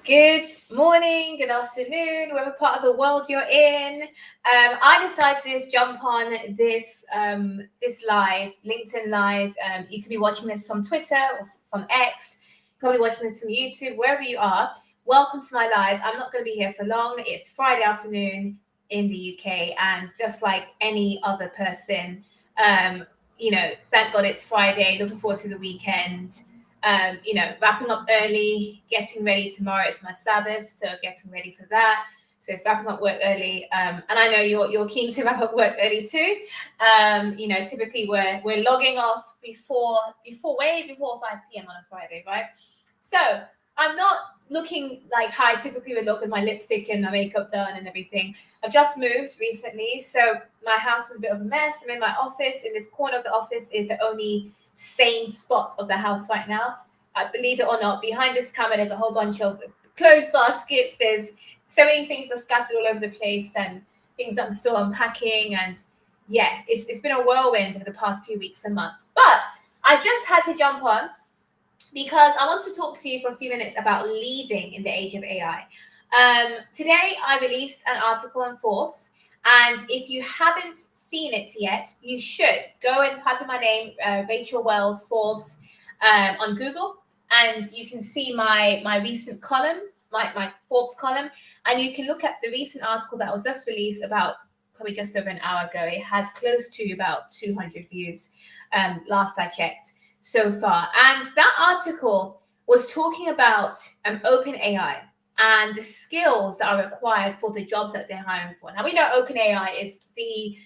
Good morning, good afternoon, whatever part of the world you're in. I decided to just jump on this live, LinkedIn live. You could be watching this from Twitter or from X, probably watching this from YouTube, wherever you are. Welcome to my live. I'm not going to be here for long. It's Friday afternoon in the UK, and just like any other person, thank God it's Friday. Looking forward to the weekend. Wrapping up early, getting ready tomorrow. It's my Sabbath, so getting ready for that. So wrapping up work early, and I know you're keen to wrap up work early too. Typically we're logging off way before 5 p.m. on a Friday, right? So I'm not looking like how I typically would look with my lipstick and my makeup done and everything. I've just moved recently, so my house is a bit of a mess. I'm in my office. In this corner of the office is the only sane spot of the house right now. Believe it or not, behind this camera there's a whole bunch of clothes baskets. There's so many things are scattered all over the place and things that I'm still unpacking. And yeah, it's been a whirlwind over the past few weeks and months. But I just had to jump on because I want to talk to you for a few minutes about leading in the age of AI. Today I released an article on Forbes. And if you haven't seen it yet, you should go and type in my name, Rachel Wells Forbes, on Google, and you can see my recent column, my Forbes column, and you can look at the recent article that was just released about probably just over an hour ago. It has close to about 200 views last I checked so far. And that article was talking about OpenAI and the skills that are required for the jobs that they're hiring for. Now, we know OpenAI is the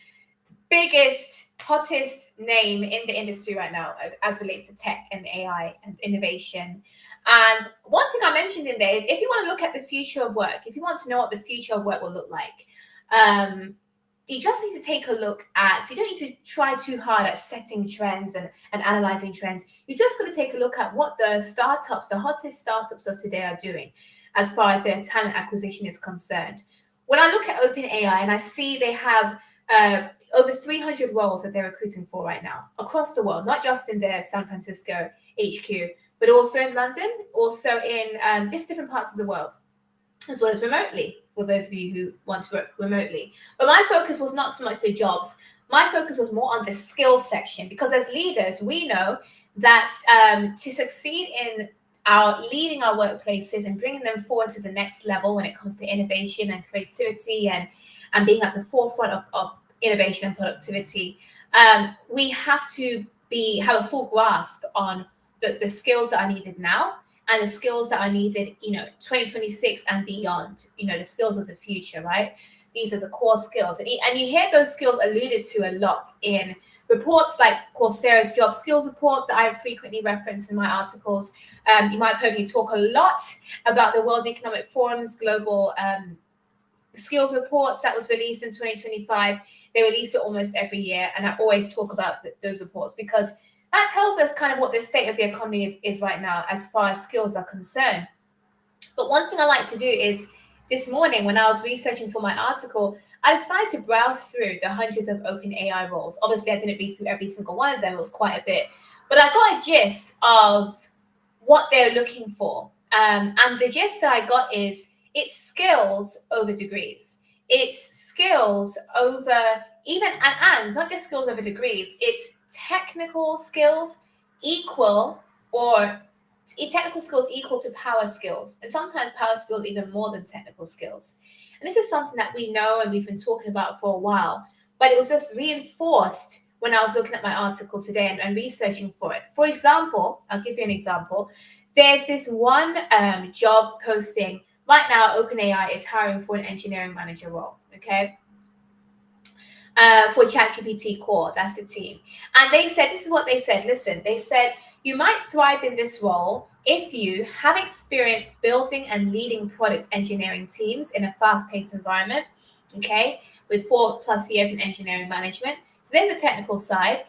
biggest, hottest name in the industry right now as relates to tech and AI and innovation. And one thing I mentioned in there is if you want to look at the future of work, if you want to know what the future of work will look like, you just need to take a look at, so you don't need to try too hard at setting trends and analyzing trends. You just got to take a look at what the hottest startups of today are doing as far as their talent acquisition is concerned. When I look at OpenAI and I see they have over 300 roles that they're recruiting for right now across the world, not just in their San Francisco HQ, but also in London, also in just different parts of the world, as well as remotely, for those of you who want to work remotely. But my focus was not so much the jobs. My focus was more on the skills section, because as leaders, we know that to succeed in leading our workplaces and bringing them forward to the next level when it comes to innovation and creativity and being at the forefront of innovation and productivity, we have to have a full grasp on the skills that are needed now and the skills that are needed, 2026 and beyond, the skills of the future, right? These are the core skills. And you hear those skills alluded to a lot in reports like Coursera's job skills report that I frequently reference in my articles. You might have heard me talk a lot about the World Economic Forum's global skills reports that was released in 2025. They release it almost every year, and I always talk about those reports because that tells us kind of what the state of the economy is right now as far as skills are concerned. But one thing I like to do is this morning when I was researching for my article, I decided to browse through the hundreds of OpenAI roles. Obviously, I didn't read through every single one of them. It was quite a bit. But I got a gist of what they're looking for. And the gist that I got is it's skills over degrees. It's skills over and not just skills over degrees. It's technical skills equal to power skills. And sometimes power skills even more than technical skills. And this is something that we know and we've been talking about for a while, but it was just reinforced when I was looking at my article today and researching for it. For example, I'll give you an example. There's this one job posting. Right now, OpenAI is hiring for an engineering manager role, okay? For ChatGPT Core, that's the team. And this is what they said. Listen, they said, you might thrive in this role if you have experience building and leading product engineering teams in a fast-paced environment, okay, with 4+ years in engineering management. So there's a technical side.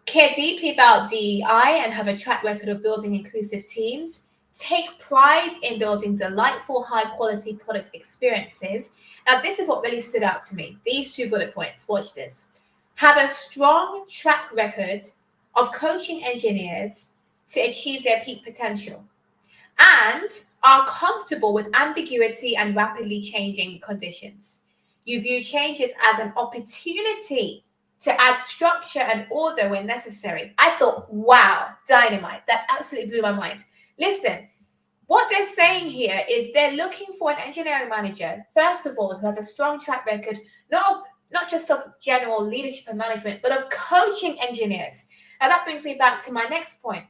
Care deeply about DEI and have a track record of building inclusive teams. Take pride in building delightful, high-quality product experiences. Now, this is what really stood out to me. These 2 bullet points. Watch this. Have a strong track record of coaching engineers to achieve their peak potential. and are comfortable with ambiguity and rapidly changing conditions. You view changes as an opportunity to add structure and order when necessary. I thought, wow, dynamite. That absolutely blew my mind. Listen, what they're saying here is they're looking for an engineering manager, first of all, who has a strong track record, not just of general leadership and management, but of coaching engineers. Now that brings me back to my next point.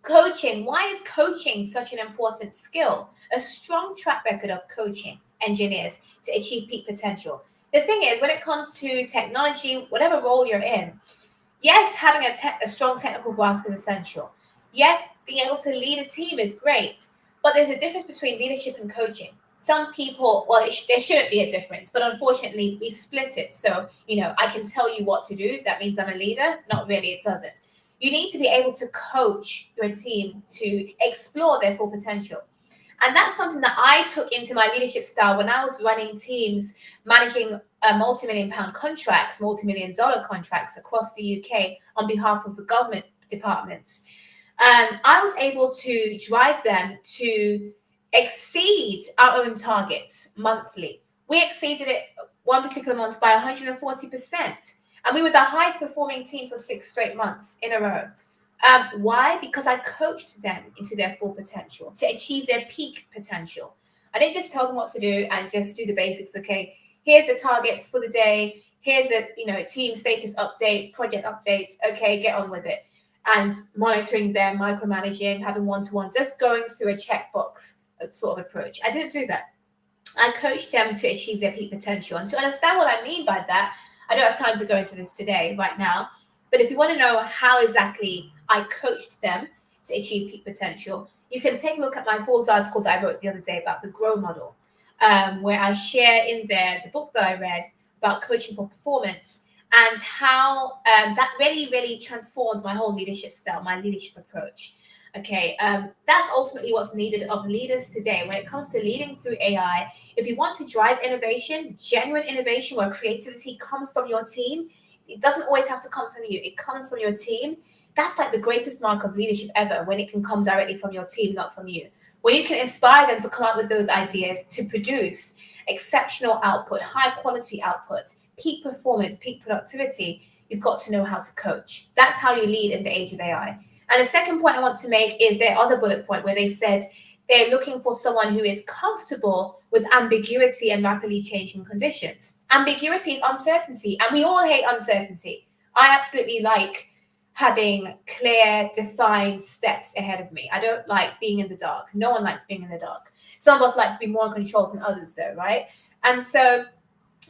Coaching. Why is coaching such an important skill? A strong track record of coaching engineers to achieve peak potential. The thing is, when it comes to technology, whatever role you're in, yes, having a strong technical grasp is essential. Yes, being able to lead a team is great, but there's a difference between leadership and coaching. Some people, well, there shouldn't be a difference, but unfortunately, we split it. So, I can tell you what to do. That means I'm a leader. Not really, it doesn't. You need to be able to coach your team to explore their full potential. And that's something that I took into my leadership style when I was running teams, managing multi-million-pound contracts, multi-million-dollar contracts across the UK on behalf of the government departments. I was able to drive them to exceed our own targets monthly. We exceeded it one particular month by 140%. And we were the highest performing team for 6 straight months in a row. Why? Because I coached them into their full potential to achieve their peak potential. I didn't just tell them what to do and just do the basics. Okay, here's the targets for the day. Here's the team status updates, project updates. Okay, get on with it. And monitoring them, micromanaging, having one-to-one, just going through a checkbox sort of approach. I didn't do that. I coached them to achieve their peak potential. And to understand what I mean by that, I don't have time to go into this today, right now. But if you want to know how exactly I coached them to achieve peak potential, you can take a look at my Forbes article that I wrote the other day about the GROW model, where I share in there the book that I read about coaching for performance and how that really, really transforms my whole leadership style, my leadership approach. Okay, that's ultimately what's needed of leaders today when it comes to leading through AI. If you want to drive innovation, genuine innovation where creativity comes from your team, it doesn't always have to come from you. It comes from your team. That's like the greatest mark of leadership ever, when it can come directly from your team, not from you. When you can inspire them to come up with those ideas to produce exceptional output, high quality output, peak performance, peak productivity, you've got to know how to coach. That's how you lead in the age of AI. And the second point I want to make is their other bullet point where they said they're looking for someone who is comfortable with ambiguity and rapidly changing conditions. Ambiguity is uncertainty, and we all hate uncertainty. I absolutely like having clear, defined steps ahead of me. I don't like being in the dark. No one likes being in the dark. Some of us like to be more in control than others, though, right? And so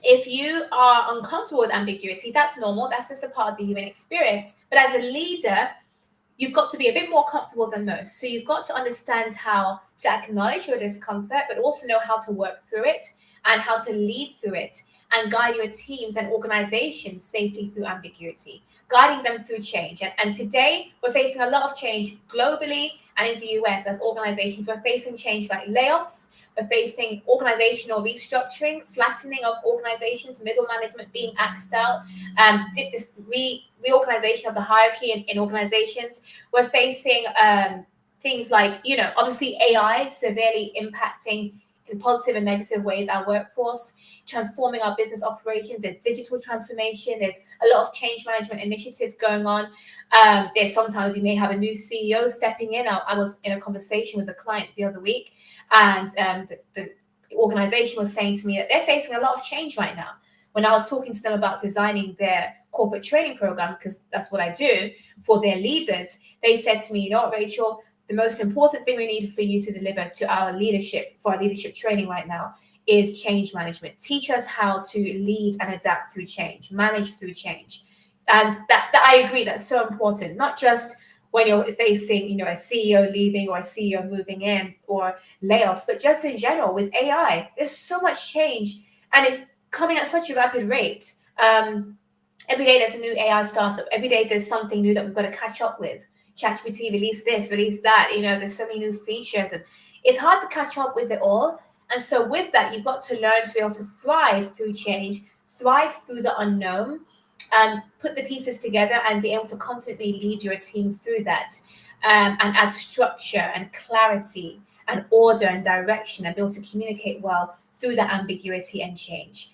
if you are uncomfortable with ambiguity, that's normal. That's just a part of the human experience. But as a leader, you've got to be a bit more comfortable than most. So you've got to understand how to acknowledge your discomfort, but also know how to work through it and how to lead through it and guide your teams and organizations safely through ambiguity, guiding them through change. And today, we're facing a lot of change globally and in the US as organizations. We're facing change like layoffs. We're facing organizational restructuring, flattening of organizations, middle management being axed out, this reorganization of the hierarchy in organizations. We're facing things like, obviously AI severely impacting in positive and negative ways our workforce, transforming our business operations. There's digital transformation. There's a lot of change management initiatives going on. There's sometimes you may have a new CEO stepping in. I was in a conversation with a client the other week, and the organization was saying to me that they're facing a lot of change right now. When I was talking to them about designing their corporate training program, because that's what I do for their leaders, they said to me, you know what, Rachel, the most important thing we need for you to deliver to our leadership, for our leadership training right now, is change management. Teach us how to lead and adapt through change, manage through change. And that I agree, that's so important, not just when you're facing, a CEO leaving or a CEO moving in or layoffs, but just in general with AI. There's so much change and it's coming at such a rapid rate. Every day there's a new AI startup. Every day there's something new that we've got to catch up with. ChatGPT release this, release that. There's so many new features and it's hard to catch up with it all. And so with that, you've got to learn to be able to thrive through change, thrive through the unknown, and put the pieces together and be able to confidently lead your team through that, and add structure and clarity and order and direction and be able to communicate well through that ambiguity and change.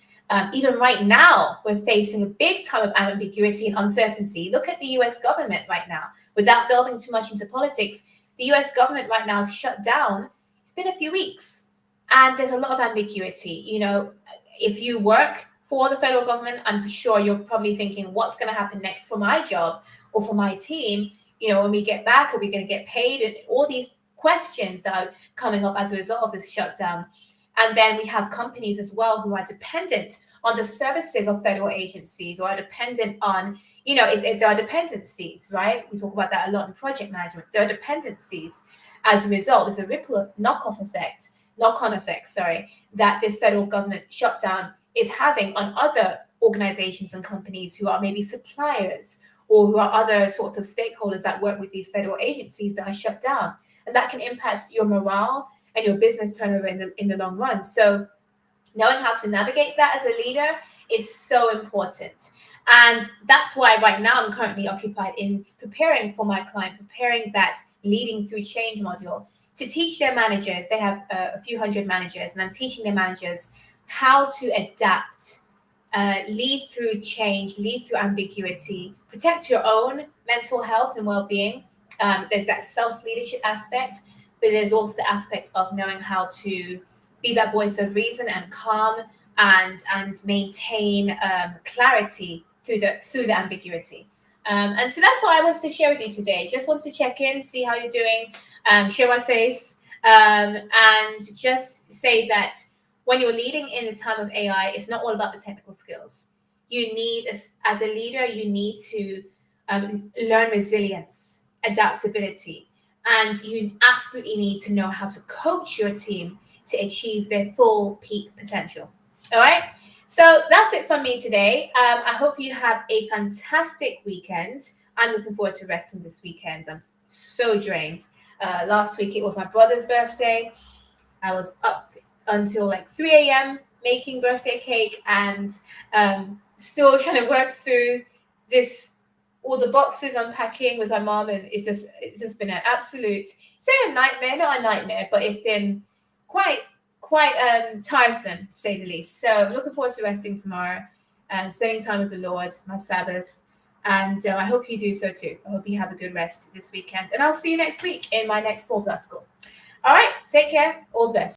Even right now, we're facing a big time of ambiguity and uncertainty. Look at the US government right now. Without delving too much into politics, the US government right now is shut down. It's been a few weeks and there's a lot of ambiguity. You know, if you work for the federal government, I'm sure you're probably thinking, what's going to happen next for my job or for my team? You know, when we get back, are we going to get paid? And all these questions that are coming up as a result of this shutdown. And then we have companies as well who are dependent on the services of federal agencies or are dependent on, you know, if there are dependencies, right? We talk about that a lot in project management. There are dependencies. As a result, there's a ripple knock-on effect, that this federal government shutdown is having on other organizations and companies who are maybe suppliers or who are other sorts of stakeholders that work with these federal agencies that are shut down. And that can impact your morale and your business turnover in the long run. So knowing how to navigate that as a leader is so important. And that's why right now I'm currently occupied in preparing for my client, preparing that leading through change module to teach their managers. They have a few hundred managers, and I'm teaching their managers how to adapt, lead through change, lead through ambiguity, protect your own mental health and well-being. There's that self-leadership aspect, but there's also the aspect of knowing how to be that voice of reason and calm and maintain clarity through the ambiguity. And so that's what I wanted to share with you today. Just wanted to check in, see how you're doing, share my face, and just say that when you're leading in a time of AI, it's not all about the technical skills. You need, as a leader, you need to learn resilience, adaptability, and you absolutely need to know how to coach your team to achieve their full peak potential. All right. So that's it from me today. I hope you have a fantastic weekend. I'm looking forward to resting this weekend. I'm so drained. Last week it was my brother's birthday. I was up until like 3 a.m. making birthday cake and still trying to work through all the boxes unpacking with my mom, and it's just been an absolute, say a nightmare, not a nightmare, but it's been quite tiresome, to say the least. So I'm looking forward to resting tomorrow and spending time with the Lord, my Sabbath. And I hope you do so too. I hope you have a good rest this weekend. And I'll see you next week in my next Forbes article. All right, take care. All the best.